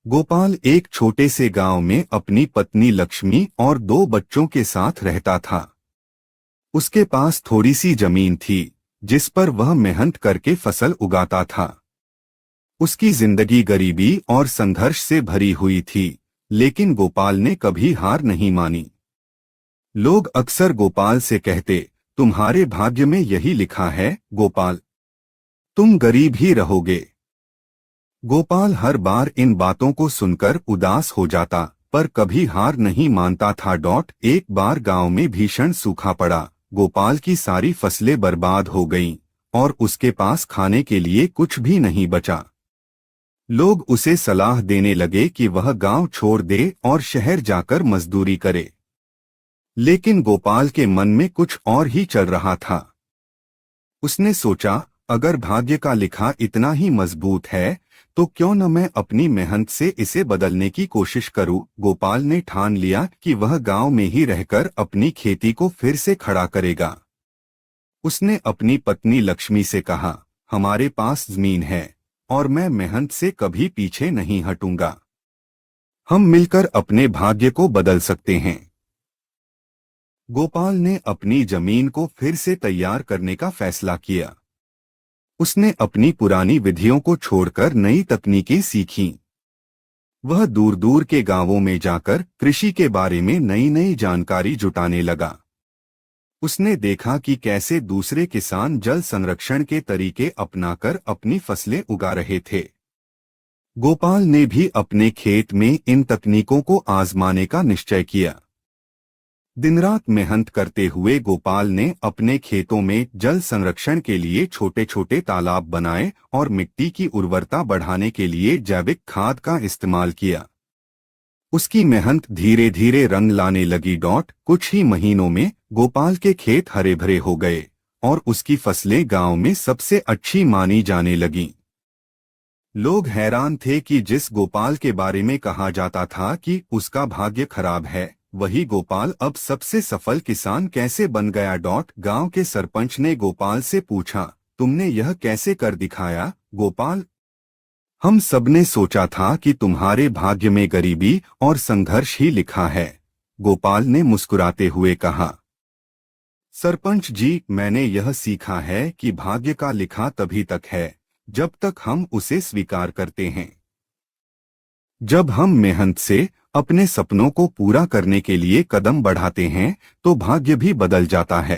गोपाल एक छोटे से गांव में अपनी पत्नी लक्ष्मी और दो बच्चों के साथ रहता था। उसके पास थोड़ी सी जमीन थी जिस पर वह मेहनत करके फसल उगाता था। उसकी जिंदगी गरीबी और संघर्ष से भरी हुई थी, लेकिन गोपाल ने कभी हार नहीं मानी। लोग अक्सर गोपाल से कहते, तुम्हारे भाग्य में यही लिखा है गोपाल, तुम गरीब ही रहोगे। गोपाल हर बार इन बातों को सुनकर उदास हो जाता, पर कभी हार नहीं मानता था। एक बार गांव में भीषण सूखा पड़ा। गोपाल की सारी फसलें बर्बाद हो गईं और उसके पास खाने के लिए कुछ भी नहीं बचा। लोग उसे सलाह देने लगे कि वह गांव छोड़ दे और शहर जाकर मजदूरी करे, लेकिन गोपाल के मन में कुछ और ही चल रहा था। उसने सोचा, अगर भाग्य का लिखा इतना ही मजबूत है तो क्यों न मैं अपनी मेहनत से इसे बदलने की कोशिश करूं। गोपाल ने ठान लिया कि वह गांव में ही रहकर अपनी खेती को फिर से खड़ा करेगा। उसने अपनी पत्नी लक्ष्मी से कहा, हमारे पास जमीन है और मैं मेहनत से कभी पीछे नहीं हटूंगा। हम मिलकर अपने भाग्य को बदल सकते हैं। गोपाल ने अपनी जमीन को फिर से तैयार करने का फैसला किया। उसने अपनी पुरानी विधियों को छोड़कर नई तकनीकें सीखीं। वह दूर दूर के गांवों में जाकर कृषि के बारे में नई नई जानकारी जुटाने लगा। उसने देखा कि कैसे दूसरे किसान जल संरक्षण के तरीके अपनाकर अपनी फसलें उगा रहे थे। गोपाल ने भी अपने खेत में इन तकनीकों को आजमाने का निश्चय किया। दिन रात मेहनत करते हुए गोपाल ने अपने खेतों में जल संरक्षण के लिए छोटे छोटे तालाब बनाए और मिट्टी की उर्वरता बढ़ाने के लिए जैविक खाद का इस्तेमाल किया। उसकी मेहनत धीरे धीरे रंग लाने लगी। कुछ ही महीनों में गोपाल के खेत हरे भरे हो गए और उसकी फसलें गांव में सबसे अच्छी मानी जाने लगीं। लोग हैरान थे कि जिस गोपाल के बारे में कहा जाता था कि उसका भाग्य खराब है, वही गोपाल अब सबसे सफल किसान कैसे बन गया। गांव के सरपंच ने गोपाल से पूछा, तुमने यह कैसे कर दिखाया गोपाल? हम सबने सोचा था कि तुम्हारे भाग्य में गरीबी और संघर्ष ही लिखा है, गोपाल ने मुस्कुराते हुए कहा। सरपंच जी, मैंने यह सीखा है कि भाग्य का लिखा तभी तक है जब तक हम उसे स्वीकार करते हैं। जब हम मेहनत से अपने सपनों को पूरा करने के लिए कदम बढ़ाते हैं तो भाग्य भी बदल जाता है।